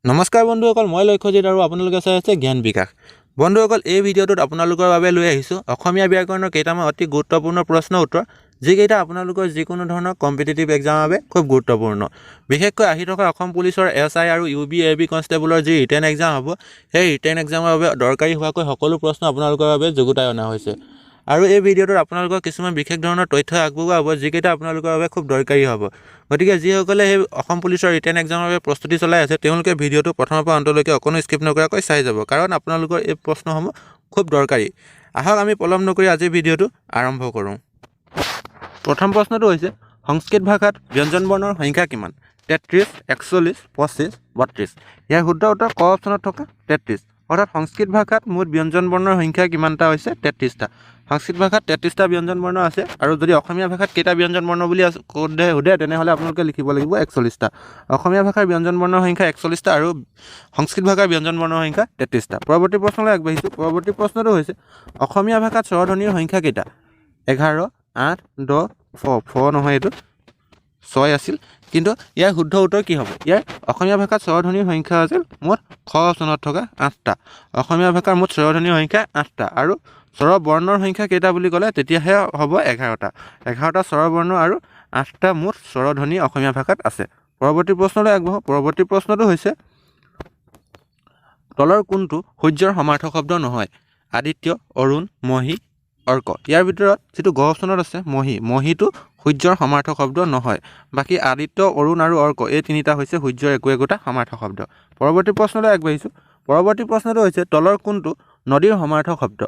নমস্কাৰ বন্ধুসকল, মই লক্ষ্যজিত আৰু আপোনালোকে চাই আছে জ্ঞান বিকাশ। বন্ধুসকল, এই ভিডিঅ'টোত আপোনালোকৰ বাবে লৈ আহিছোঁ অসমীয়া ব্যাকৰণৰ কেইটামান অতি গুৰুত্বপূৰ্ণ প্ৰশ্ন উত্তৰ, যিকেইটা আপোনালোকৰ যিকোনো ধৰণৰ কম্পিটিটিভ এক্সামৰ বাবে খুব গুৰুত্বপূৰ্ণ। বিশেষকৈ আহি থকা অসম পুলিচৰ SI আৰু UB AB কনষ্টেবলৰ যি ৰিটেন এক্সাম হ'ব, সেই ৰিটেন এক্সামৰ বাবে দৰকাৰী হোৱাকৈ সকলো প্ৰশ্ন আপোনালোকৰ বাবে যুগুতাই অনা হৈছে। আৰু এই ভিডিঅ'টোত আপোনালোকৰ কিছুমান বিশেষ ধৰণৰ তথ্য আগবঢ়োৱা হ'ব, যিকেইটা আপোনালোকৰ বাবে খুব দৰকাৰী হ'ব। গতিকে যিসকলে সেই অসম পুলিচৰ ৰিটেন এক্সামৰ বাবে প্ৰস্তুতি চলাই আছে, তেওঁলোকে ভিডিঅ'টো প্ৰথমৰ পৰা অন্তলৈকে অকণো স্কিপ নকৰাকৈ চাই যাব, কাৰণ আপোনালোকৰ এই প্ৰশ্নসমূহ খুব দৰকাৰী। আহক আমি পলম নকৰি আজিৰ ভিডিঅ'টো আৰম্ভ কৰোঁ। প্ৰথম প্ৰশ্নটো হৈছে, সংস্কৃত ভাষাত ব্যঞ্জন বৰ্ণৰ সংখ্যা কিমান? 33, 41, 25, 32। ইয়াৰ শুদ্ধ উত্তৰ ক অপশ্যনত থকা 33। অৰ্থাৎ সংস্কৃত ভাষাত মুঠ ব্যঞ্জন বৰ্ণৰ সংখ্যা কিমানটা হৈছে? 33টা। সংস্কৃত ভাষাত 33টা ব্যঞ্জন বৰ্ণ আছে, আৰু যদি অসমীয়া ভাষাত কেইটা ব্যঞ্জন বৰ্ণ বুলি সোধে তেনেহ'লে আপোনালোকে লিখিব লাগিব 41টা। অসমীয়া ভাষাৰ ব্যঞ্জন বৰ্ণৰ সংখ্যা 41টা আৰু সংস্কৃত ভাষাৰ ব্যঞ্জন বৰ্ণৰ সংখ্যা 33টা। পৰৱৰ্তী প্ৰশ্নলৈ আগবাঢ়িছোঁ। পৰৱৰ্তী প্ৰশ্নটো হৈছে, অসমীয়া ভাষাত স্বৰধ্বনিৰ সংখ্যা কেইটা? 11, 8, 10, 4 নহয়, এইটো 6 আছিল, কিন্তু ইয়াৰ শুদ্ধ উত্তৰ কি হ'ব? ইয়াৰ অসমীয়া ভাষাত স্বৰধ্বনিৰ সংখ্যা আছিল মুঠ খ অপশ্যনত থকা 8টা। অসমীয়া ভাষাৰ মুঠ স্বৰধ্বনিৰ সংখ্যা 8টা, আৰু স্বৰ বৰ্ণৰ সংখ্যা কেইটা বুলি ক'লে তেতিয়াহে হ'ব 11টা। 11টা স্বৰ বৰ্ণ আৰু 8টা মুঠ স্বৰধ্বনি অসমীয়া ভাষাত আছে। পৰৱৰ্তী প্ৰশ্নলৈ আগবাঢ়ো। পৰৱৰ্তী প্ৰশ্নটো হৈছে, তলৰ কোনটো সূৰ্যৰ সমাৰ্থক শব্দ নহয়? আদিত্য, অৰুণ, মহী, অৰ্ক। ইয়াৰ ভিতৰত যিটো গ অপশ্যনত আছে মহী, মহীটো সূৰ্যৰ সমাৰ্থক শব্দ নহয়। বাকী আদিত্য, অৰুণ আৰু অৰ্ক এই তিনিটা হৈছে সূৰ্যৰ একোটা সমাৰ্থক শব্দ। পৰৱৰ্তী প্ৰশ্নলৈ আগবাঢ়িছোঁ। পৰৱৰ্তী প্ৰশ্নটো হৈছে, তলৰ কোনটো নদীৰ সমাৰ্থক শব্দ?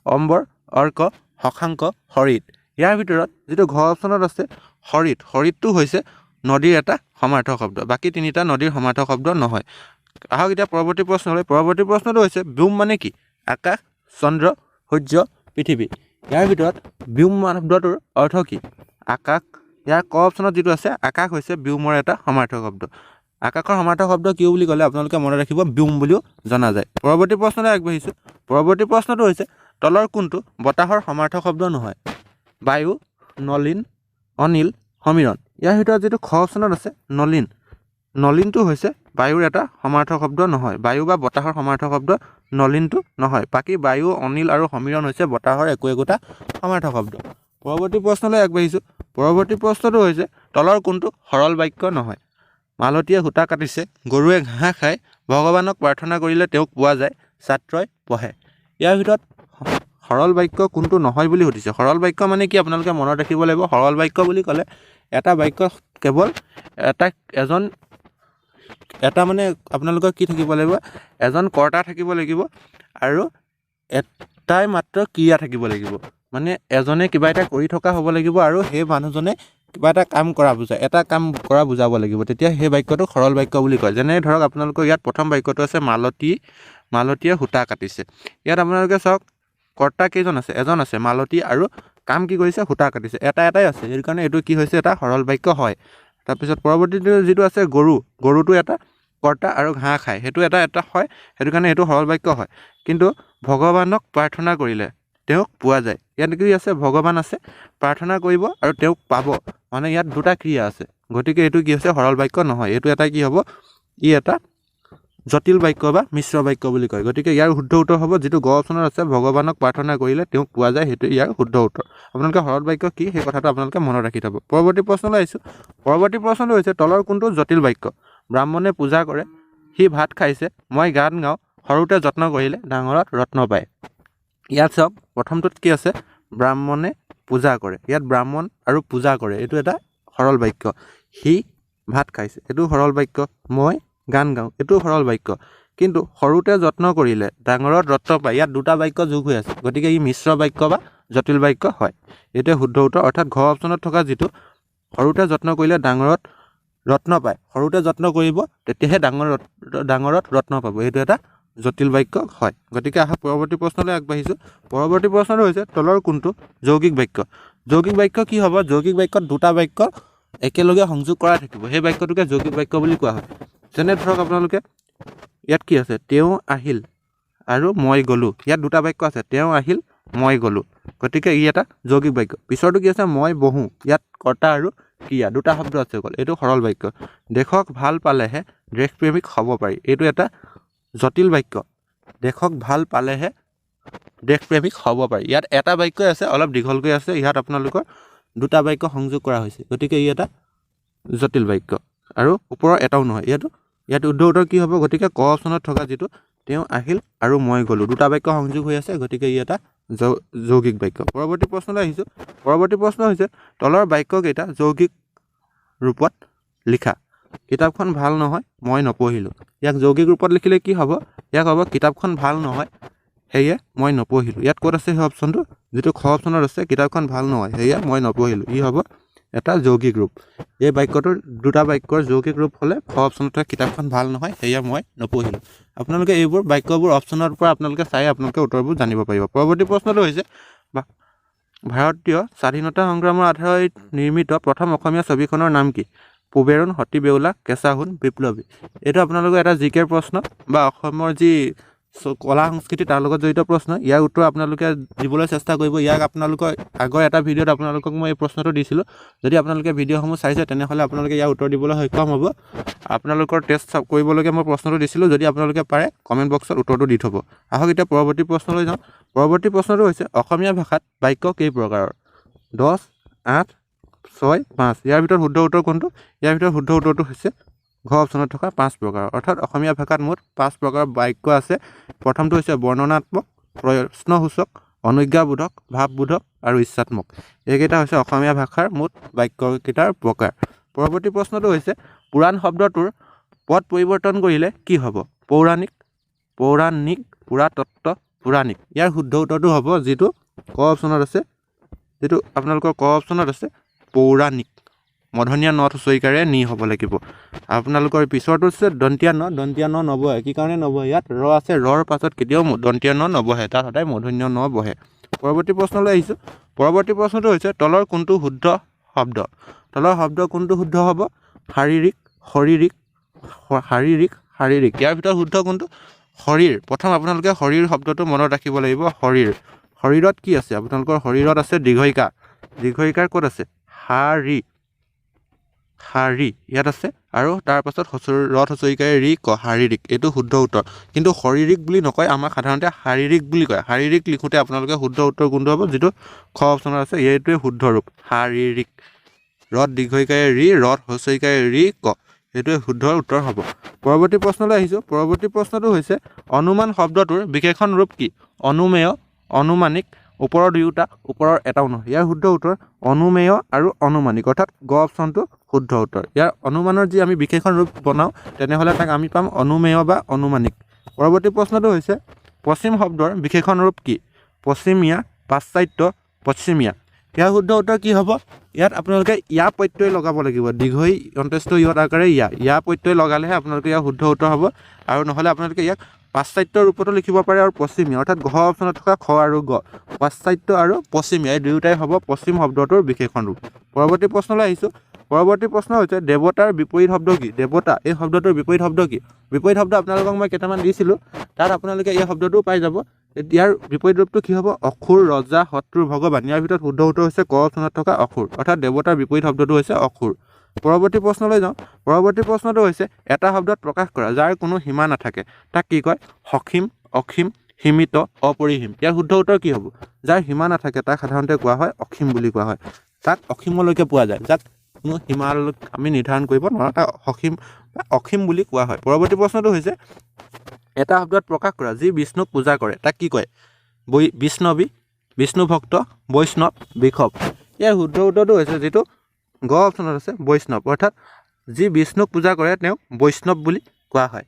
অম্বৰ, অৰ্ক, শশাংক, হৰিত। ইয়াৰ ভিতৰত যিটো ঘ অপশ্যনত আছে হৰিত, হৰিতটো হৈছে নদীৰ এটা সমাৰ্থক শব্দ। বাকী তিনিটা নদীৰ সমাৰ্থক শব্দ নহয়। আহক এতিয়া পৰৱৰ্তী প্ৰশ্নলৈ। পৰৱৰ্তী প্ৰশ্নটো হৈছে, ব্যোম মানে কি? আকাশ, চন্দ্ৰ, সূৰ্য, পৃথিৱী। ইয়াৰ ভিতৰত ব্যোম শব্দটোৰ অৰ্থ কি? আকাশ। ইয়াৰ ক অপশ্যনত যিটো আছে আকাশ হৈছে ব্যোমৰ এটা সমাৰ্থক শব্দ। আকাশৰ সমাৰ্থক শব্দ কি বুলি ক'লে আপোনালোকে মনত ৰাখিব, ব্যোম বুলিও জনা যায়। পৰৱৰ্তী প্ৰশ্নলৈ আগবাঢ়িছোঁ। পৰৱৰ্তী প্ৰশ্নটো হৈছে, তলৰ কোনটো বতাহৰ সমাৰ্থক শব্দ নহয়? বায়ু, নলিন, অনিল, সমীৰণ। ইয়াৰ ভিতৰত যিটো খ অপশ্যনত আছে নলিন, নলিনটো হৈছে বায়ুৰ এটা সমাৰ্থক শব্দ নহয়। বায়ু বা বতাহৰ সমাৰ্থক শব্দ নলিনটো নহয়। বাকী বায়ু, অনিল আৰু সমীৰণ হৈছে বতাহৰ একোটা সমাৰ্থক শব্দ। পৰৱৰ্তী প্ৰশ্নলৈ আগবাঢ়িছোঁ। পৰৱৰ্তী প্ৰশ্নটো হৈছে, তলৰ কোনটো সৰল বাক্য নহয়? মালতীয়ে সূতা কাটিছে, গৰুৱে ঘাঁহ খায়, ভগৱানক প্ৰাৰ্থনা কৰিলে তেওঁক পোৱা যায়, ছাত্ৰই পঢ়ে। ইয়াৰ ভিতৰত সৰল বাক্য কোনটো নহয় বুলি সুধিছে। সৰল বাক্য মানে কি আপোনালোকে মনত ৰাখিব লাগিব। সৰল বাক্য বুলি ক'লে এটা বাক্য কেৱল এটা মানে আপোনালোকৰ কি থাকিব লাগিব? এজন কৰ্তা থাকিব লাগিব আৰু এটাই মাত্ৰ ক্ৰিয়া থাকিব লাগিব। মানে এজনে কিবা এটা কৰি থকা হ'ব লাগিব আৰু সেই মানুহজনে কিবা এটা কাম কৰা বুজায়, এটা কাম কৰা বুজাব লাগিব, তেতিয়া সেই বাক্যটো সৰল বাক্য বুলি কয়। যেনে ধৰক আপোনালোকৰ ইয়াত প্ৰথম বাক্যটো আছে মালতীয়ে সূতা কাটিছে। ইয়াত আপোনালোকে চাওক, কৰ্তা কেইজন আছে? এজন আছে, মালতী, আৰু কাম কি কৰিছে? সূতা কাটিছে। এটাই আছে, সেইটো কাৰণে এইটো কি হৈছে? এটা সৰল বাক্য হয়। তাৰপিছত পৰৱৰ্তীটো যিটো আছে গৰু, গৰুটো এটা কৰ্তা আৰু ঘাঁহ খায়, সেইটো এটা হয়, সেইটো কাৰণে এইটো সৰল বাক্য হয়। কিন্তু ভগৱানক প্ৰাৰ্থনা কৰিলে তেওঁক পোৱা যায়, ইয়াত কি আছে? ভগৱান আছে, প্ৰাৰ্থনা কৰিব আৰু তেওঁক পাব, মানে ইয়াত দুটা ক্ৰিয়া আছে। গতিকে এইটো কি হৈছে? সৰল বাক্য নহয়। এইটো এটা কি হ'ব? ই এটা জটিল বাক্য বা মিশ্ৰ বাক্য বুলি কয়। গতিকে ইয়াৰ শুদ্ধ উত্তৰ হ'ব যিটো গ অপশ্যনত আছে, ভগৱানক প্ৰাৰ্থনা কৰিলে তেওঁক পোৱা যায়, সেইটো ইয়াৰ শুদ্ধ উত্তৰ। আপোনালোকে সৰল বাক্য কি সেই কথাটো আপোনালোকে মনত ৰাখি থ'ব। পৰৱৰ্তী প্ৰশ্নলৈ আহিছোঁ। পৰৱৰ্তী প্ৰশ্নটো হৈছে, তলৰ কোনটো জটিল বাক্য? ব্ৰাহ্মণে পূজা কৰে, সি ভাত খাইছে, মই গান গাওঁ, সৰুতে যত্ন কৰিলে ডাঙৰত ৰত্ন পায়। ইয়াত চাওক, প্ৰথমটোত কি আছে? ব্ৰাহ্মণে পূজা কৰে। ইয়াত ব্ৰাহ্মণ আৰু পূজা কৰে, এইটো এটা সৰল বাক্য। সি ভাত খাইছে, এইটো সৰল বাক্য। মই গান গাওঁ, এইটো সৰল বাক্য। কিন্তু সৰুতে যত্ন কৰিলে ডাঙৰত ৰত্ন পায়, ইয়াত দুটা বাক্য যোগ হৈ আছে। গতিকে ই মিশ্ৰ বাক্য বা জটিল বাক্য হয়। এইটোৱে শুদ্ধ উত্তৰ। অৰ্থাৎ ঘ অপশ্যনত থকা যিটো সৰুতে যত্ন কৰিলে ডাঙৰত ৰত্ন পায়, সৰুতে যত্ন কৰিব তেতিয়াহে ডাঙৰত ৰত্ন পাব, এইটো এটা জটিল বাক্য হয়। গতিকে আহক পৰৱৰ্তী প্ৰশ্নলৈ আগবাঢ়িছোঁ। পৰৱৰ্তী প্ৰশ্নটো হৈছে, তলৰ কোনটো যৌগিক বাক্য? যৌগিক বাক্য কি হ'ব? যৌগিক বাক্যত দুটা বাক্য একেলগে সংযোগ কৰা থাকিব, সেই বাক্যটোকে যৌগিক বাক্য বুলি কোৱা হয়। যেনে ধৰক আপোনালোকে ইয়াত কি আছে? তেওঁ আহিল আৰু মই গ'লোঁ। ইয়াত দুটা বাক্য আছে, তেওঁ আহিল, মই গ'লোঁ। গতিকে ই এটা যৌগিক বাক্য। পিছৰটো কি আছে? মই বহোঁ। ইয়াত কৰ্তা আৰু ক্ৰিয়া, দুটা শব্দ আছে অকল, এইটো সৰল বাক্য। দেশক ভাল পালেহে দেশপ্ৰেমিক হ'ব পাৰি, এইটো এটা জটিল বাক্য। দেশক ভাল পালেহে দেশপ্ৰেমিক হ'ব পাৰি, ইয়াত এটা বাক্যই আছে, অলপ দীঘলকৈ আছে, ইয়াত আপোনালোকৰ দুটা বাক্য সংযোগ কৰা হৈছে, গতিকে ই এটা জটিল বাক্য আৰু ওপৰৰ এটাও নহয়। ইয়াত শুদ্ধ উত্তৰ কি হ'ব? গতিকে ক অপশ্যনত থকা যিটো তেওঁ আহিল আৰু মই গ'লোঁ, দুটা বাক্য সংযোগ হৈ আছে, গতিকে ই এটা যৌগিক বাক্য। পৰৱৰ্তী প্ৰশ্নলৈ আহিছোঁ। পৰৱৰ্তী প্ৰশ্ন হৈছে তলৰ বাক্যকেইটা যৌগিক ৰূপত লিখা। কিতাপখন ভাল নহয়, মই নপঢ়িলোঁ। ইয়াক যৌগিক ৰূপত লিখিলে কি হ'ব? ইয়াক হ'ব কিতাপখন ভাল নহয়, সেয়ে মই নপঢ়িলোঁ। ইয়াত ক'ত আছে সেই অপশ্যনটো? যিটো খ অপশ্যনত আছে, কিতাপখন ভাল নহয়, সেয়ে মই নপঢ়িলোঁ, ই হ'ব এটা যৌগিক ৰূপ। এই বাক্যটোৰ দুটা বাক্যৰ যৌগিক ৰূপ হ'লে খ অপশ্যনত থকা কিতাপখন ভাল নহয়, সেয়ে মই নপঢ়িলোঁ। আপোনালোকে এইবোৰ বাক্যবোৰ অপশ্যনৰ পৰা আপোনালোকে চাই আপোনালোকে উত্তৰবোৰ জানিব পাৰিব। পৰৱৰ্তী প্ৰশ্নটো হৈছে ভাৰতীয় স্বাধীনতা সংগ্ৰামৰ আধাৰত নিৰ্মিত প্ৰথম অসমীয়া ছবিখনৰ নাম কি? পুবেৰুণ, সতী বেউলা, কেঁচা সোণ, বিপ্লৱী। এইটো আপোনালোকৰ এটা জিকে প্ৰশ্ন বা অসমৰ যি কলা সংস্কৃতি তাৰ লগত জড়িত প্ৰশ্ন। ইয়াৰ উত্তৰ আপোনালোকে দিবলৈ চেষ্টা কৰিব। ইয়াক আপোনালোকৰ আগৰ এটা ভিডিঅ'ত আপোনালোকক মই এই প্ৰশ্নটো দিছিলোঁ। যদি আপোনালোকে ভিডিঅ'সমূহ চাইছে তেনেহ'লে আপোনালোকে ইয়াৰ উত্তৰ দিবলৈ সক্ষম হ'ব। আপোনালোকৰ টেষ্ট কৰিবলৈকে মই প্ৰশ্নটো দিছিলোঁ, যদি আপোনালোকে পাৰে কমেণ্ট বক্সত উত্তৰটো দি থ'ব। আহক এতিয়া পৰৱৰ্তী প্ৰশ্নলৈ যাওঁ। পৰৱৰ্তী প্ৰশ্নটো হৈছে অসমীয়া ভাষাত বাক্য কেই প্ৰকাৰৰ? 10, 8, 6, 5। ইয়াৰ ভিতৰত শুদ্ধ উত্তৰ কোনটো? ইয়াৰ ভিতৰত শুদ্ধ উত্তৰটো হৈছে ঘ অপশ্যনত থকা 5 প্ৰকাৰৰ। অৰ্থাৎ অসমীয়া ভাষাত মুঠ 5 প্ৰকাৰৰ বাক্য আছে। প্ৰথমটো হৈছে বৰ্ণনাত্মক, প্ৰশ্নসূচক, অনুজ্ঞাবোধক, ভাৱবোধক আৰু ইচ্ছাত্মক। এইকেইটা হৈছে অসমীয়া ভাষাৰ মুঠ বাক্যকেইটাৰ প্ৰকাৰ। পৰৱৰ্তী প্ৰশ্নটো হৈছে পুৰাণ শব্দটোৰ পদ পৰিৱৰ্তন কৰিলে কি হ'ব? পৌৰাণিক, পৌৰাণিক, পুৰাতত্ত্ব, পুৰাণিক। ইয়াৰ শুদ্ধ উত্তৰটো হ'ব যিটো ক অপশ্যনত আছে, যিটো আপোনালোকৰ ক অপশ্যনত আছে পৌৰাণিক। মধনীয়া ন হুঁচৰিকাৰে নি হ'ব লাগিব। আপোনালোকৰ পিছৰটো হৈছে দন্তীয়া ন নবহে। কি কাৰণে নবহে? ইয়াত ৰ আছে, ৰৰ পাছত কেতিয়াও দন্তীয়া ন নবহে, তাত সদায় মধন্য ন বহে। পৰৱৰ্তী প্ৰশ্নলৈ আহিছোঁ। পৰৱৰ্তী প্ৰশ্নটো হৈছে তলৰ কোনটো শুদ্ধ শব্দ? তলৰ শব্দ কোনটো শুদ্ধ হ'ব? শাৰীৰিক, শৰীৰিক, শাৰীৰিক, শাৰীৰিক। ইয়াৰ ভিতৰত শুদ্ধ কোনটো? শৰীৰ। প্ৰথম আপোনালোকে শৰীৰ শব্দটো মনত ৰাখিব লাগিব। শৰীৰ, শৰীৰত কি আছে? আপোনালোকৰ শৰীৰত আছে দীৰ্ঘইকাৰ। দীৰ্ঘইকাৰ ক'ত আছে? শাৰী, শাৰী ইয়াত আছে, আৰু তাৰ পাছত ৰত হুঁচৰিকাৰে ৰি ক, শাৰীৰিক। এইটো শুদ্ধ উত্তৰ। কিন্তু শাৰীৰিক বুলি নকয়, আমাক সাধাৰণতে শাৰীৰিক বুলি কয়। শাৰীৰিক লিখোঁতে আপোনালোকে শুদ্ধ উত্তৰ কোনটো হ'ব? যিটো খ অপশ্যনত আছে, এইটোৱে শুদ্ধ ৰূপ, শাৰীৰিক। ৰত দীৰ্ঘইকাৰে ৰি, ৰত হুঁচৰিকাৰে ৰি ক, এইটোৱে শুদ্ধ উত্তৰ হ'ব। পৰৱৰ্তী প্ৰশ্নলৈ আহিছোঁ। পৰৱৰ্তী প্ৰশ্নটো হৈছে অনুমান শব্দটোৰ বিশেষণ ৰূপ কি? অনুমেয়, অনুমানিক, ওপৰৰ দুয়োটা, ওপৰৰ এটাও নহয়। ইয়াৰ শুদ্ধ উত্তৰ অনুমেয় আৰু অনুমানিক, অৰ্থাৎ গ অপশ্যনটো শুদ্ধ উত্তৰ। ইয়াৰ অনুমানৰ যি আমি বিশেষণ ৰূপ বনাওঁ তেনেহ'লে তাক আমি পাম অনুমেয় বা অনুমানিক। পৰৱৰ্তী প্ৰশ্নটো হৈছে পশ্চিম শব্দৰ বিশেষণ ৰূপ কি? পশ্চিমীয়া, পাশ্চাত্য, পশ্চিমীয়া। ইয়াৰ শুদ্ধ উত্তৰ কি হ'ব? ইয়াত আপোনালোকে ইয়াৰ প্ৰত্যয় লগাব লাগিব। দীৰ্ঘই অন্ত্যেষ্ট ইয়ত আকাৰে ইয়াৰ প্ৰত্যয় লগালেহে আপোনালোকে ইয়াৰ শুদ্ধ উত্তৰ হ'ব, আৰু নহ'লে আপোনালোকে ইয়াক পাশ্চাত্য ৰূপতো লিখিব পাৰে আৰু পশ্চিমীয়া, অৰ্থাৎ ঘ অপশ্যনত থকা খ আৰু গ, পাশ্চাত্য আৰু পশ্চিমীয়া এই দুয়োটাই হ'ব পশ্চিম শব্দটোৰ বিশেষণ ৰূপ। পৰৱৰ্তী প্ৰশ্নলৈ আহিছোঁ। পৰৱৰ্তী প্ৰশ্ন হৈছে দেৱতাৰ বিপৰীত শব্দ কি? দেৱতা এই শব্দটোৰ বিপৰীত শব্দ কি? বিপৰীত শব্দ আপোনালোকক মই কেইটামান দিছিলোঁ, তাত আপোনালোকে এই শব্দটোও পাই যাব। ইয়াৰ বিপৰীত ৰূপটো কি হ'ব? অসুৰ, ৰজা, শত্ৰু, ভগৱান। ইয়াৰ ভিতৰত শুদ্ধ উত্তৰ হৈছে ক অপশ্যনত থকা অসুৰ, অৰ্থাৎ দেৱতাৰ বিপৰীত শব্দটো হৈছে অসুৰ। পৰৱৰ্তী প্ৰশ্নলৈ যাওঁ। পৰৱৰ্তী প্ৰশ্নটো হৈছে এটা শব্দত প্ৰকাশ কৰা যাৰ কোনো সীমা নাথাকে, তাক কি কয়? সসীম, অসীম, সীমিত, অপৰিসীম। ইয়াৰ শুদ্ধ উত্তৰ কি হ'ব? যাৰ সীমা নাথাকে তাক সাধাৰণতে কোৱা হয় অসীম বুলি কোৱা হয়। তাক অসীমলৈকে পোৱা যায়, যাক কোনো সীমালৈ আমি নিৰ্ধাৰণ কৰিব নোৱাৰোঁ, তাক অসীম বা অসীম বুলি কোৱা হয়। পৰৱৰ্তী প্ৰশ্নটো হৈছে এটা শব্দত প্ৰকাশ কৰা যি বিষ্ণুক পূজা কৰে, তাক কি কয়? বিষ্ণৱী, বিষ্ণু ভক্ত, বৈষ্ণৱ, বিষৱ। ইয়াৰ শুদ্ধ উত্তৰটো হৈছে যিটো গ অপশ্যনত আছে বৈষ্ণৱ, অৰ্থাৎ যি বিষ্ণুক পূজা কৰে তেওঁক বৈষ্ণৱ বুলি কোৱা হয়।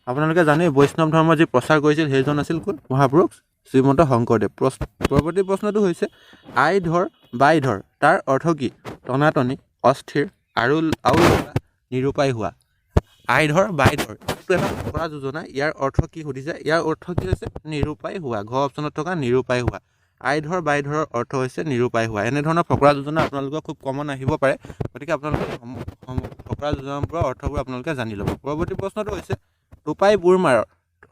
আপোনালোকে জানে বৈষ্ণৱ ধৰ্ম যি প্ৰচাৰ কৰিছিল সেইজন আছিল কোন? মহাপুৰুষ শ্ৰীমন্ত শংকৰদেৱ। পৰৱৰ্তী প্ৰশ্নটো হৈছে আই ধৰ বাই ধৰ তাৰ অৰ্থ কি? টনাটনি, অস্থিৰ, আৰু নিৰূপায় হোৱা। আই ধৰ বাই ধৰ এইটো এটা ফকৰা যোজনা। ইয়াৰ অৰ্থ কি সুধিছে? ইয়াৰ অৰ্থ কি হৈছে? নিৰূপায় হোৱা। ঘ অপশ্যনত থকা নিৰূপায় হোৱা। আই ধৰ বাই ধৰৰ অৰ্থ হৈছে নিৰূপায় হোৱা। এনেধৰণৰ ফকৰা যোজনা আপোনালোকৰ খুব কমন আহিব পাৰে, গতিকে আপোনালোকে ফকৰা যোজনাবোৰৰ অৰ্থবোৰ আপোনালোকে জানি ল'ব। পৰৱৰ্তী প্ৰশ্নটো হৈছে টোপাই বুৰ মাৰৰ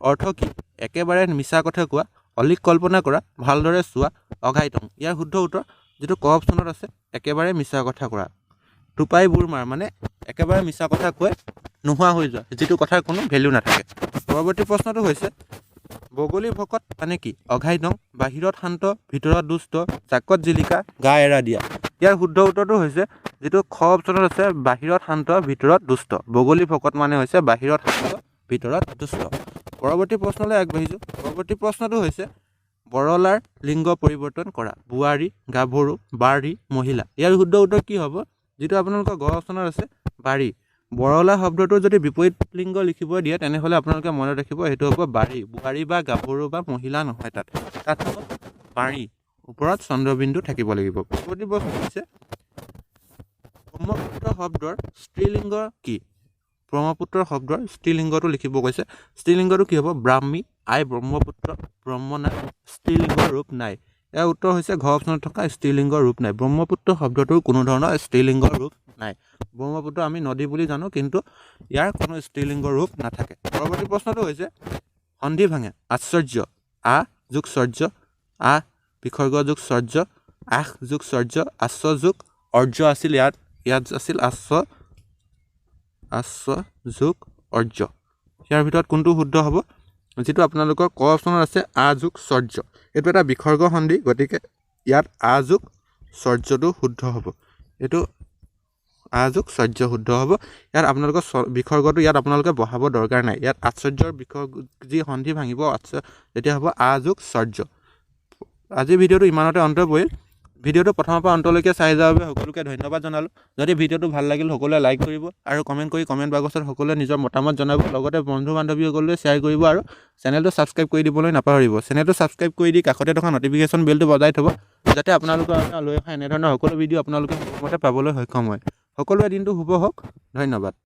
অৰ্থ কি? একেবাৰে মিছা কথা কোৱা, অলিক কল্পনা কৰা, ভালদৰে চোৱা, অঘাইতং। ইয়াৰ শুদ্ধ উত্তৰ যিটো ক অপশ্যনত আছে একেবাৰে মিছা কথা কৰা। টোপাই বুৰ মাৰ মানে একেবাৰে মিছা কথা কৈ নোহোৱা হৈ যোৱা, যিটো কথাৰ কোনো ভেলু নাথাকে। পৰৱৰ্তী প্ৰশ্নটো হৈছে বগলী ভকত মানে কি? অঘাই নং, বাহিৰত শান্ত ভিতৰত দুষ্ট, জাকত জিলিকা গা এৰা দিয়া। ইয়াৰ শুদ্ধ উত্তৰটো হৈছে যিটো খ অপশ্যনত আছে, বাহিৰত শান্ত ভিতৰত দুষ্ট। বগলী ভকত মানে হৈছে বাহিৰত শান্ত ভিতৰত দুষ্ট। পৰৱৰ্তী প্ৰশ্নলৈ আগবাঢ়িছোঁ। পৰৱৰ্তী প্ৰশ্নটো হৈছে বৰলাৰ লিংগ পৰিৱৰ্তন কৰা। বোৱাৰী, গাভৰু, বাৰী, মহিলা। ইয়াৰ শুদ্ধ উত্তৰ কি হ'ব? যিটো আপোনালোকৰ গ অপশ্যনত আছে বাৰী। বৰলা শব্দটোৰ যদি বিপৰীত লিংগ লিখিব দিয়ে তেনেহ'লে আপোনালোকে মনত ৰাখিব সেইটো হ'ব বাৰী। বোৱাৰী বা গাভৰু বা মহিলা নহয়, তাত হ'ব বাৰী, ওপৰত চন্দ্ৰবিন্দু থাকিব লাগিব। পৰৱৰ্তী প্ৰশ্ন হৈছে ব্ৰহ্মপুত্ৰ শব্দৰ স্ত্ৰীলিংগ কি? ব্ৰহ্মপুত্ৰ শব্দৰ স্ত্ৰীলিংগটো লিখিব কৈছে। স্ত্ৰীলিংগটো কি হ'ব? ব্ৰাহ্মী, আই ব্ৰহ্মপুত্ৰ, ব্ৰহ্মনাই, স্ত্ৰীলিংগ ৰূপ নাই। ইয়াৰ উত্তৰ হৈছে ঘ অপশ্যনত থকা স্ত্ৰীলিংগ ৰূপ নাই। ব্ৰহ্মপুত্ৰ শব্দটোৰ কোনো ধৰণৰ স্ত্ৰীলিংগ ৰূপ নাই। ব্ৰহ্মপুত্ৰ আমি নদী বুলি জানো, কিন্তু ইয়াৰ কোনো স্ত্ৰীলিংগ ৰূপ নাথাকে। পৰৱৰ্তী প্ৰশ্নটো হৈছে সন্ধি ভাঙে। আশ্চৰ্য, আ যোগ চৰ্য, আ বিসৰ্গ যোগ চৰ্য, আস যোগ চৰ্য, আশ্চ যোগ অৰ্য আছিল ইয়াত আছিল আশ্চ যোগ অৰ্য। ইয়াৰ ভিতৰত কোনটো শুদ্ধ হ'ব? যিটো আপোনালোকৰ ক অপশ্যনত আছে আ যোগ চৰ্য। এইটো এটা বিসৰ্গ সন্ধি, গতিকে ইয়াত আ যোগ চৰ্যটো শুদ্ধ হ'ব। এইটো আ যোগ চৰ্য শুদ্ধ হ'ব। ইয়াত আপোনালোকৰ বিসৰ্গটো ইয়াত আপোনালোকে বহাব দৰকাৰ নাই। ইয়াত আশ্চৰ্যৰ বিসৰ্গ যি সন্ধি ভাঙিব তেতিয়া হ'ব আ যোগ চৰ্য। আজিৰ ভিডিঅ'টো ইমানতে অন্ত পৰিল। ভিডিঅ'টো প্ৰথমৰ পৰা অন্তলৈকে চাই যোৱাৰ বাবে সকলোকে ধন্যবাদ জনালোঁ। যদি ভিডিঅ'টো ভাল লাগিল সকলোৱে লাইক কৰিব আৰু কমেণ্ট কৰি কমেণ্ট বাকচত সকলোৱে নিজৰ মতামত জনাব। লগতে বন্ধু বান্ধৱীসকললৈ শ্বেয়াৰ কৰিব আৰু চেনেলটো ছাবস্ক্ৰাইব কৰি দিবলৈ নাপাহৰিব। চেনেলটো ছাবস্ক্ৰাইব কৰি দি কাষতে থকা নটিফিকেশ্যন বেলটো বজাই থ'ব, যাতে আপোনালোকৰ লৈ অহা এনেধৰণৰ সকলো ভিডিঅ' আপোনালোকে সময়মতে পাবলৈ সক্ষম হয়। সকলোৰে দিনটো শুভ হওক। ধন্যবাদ।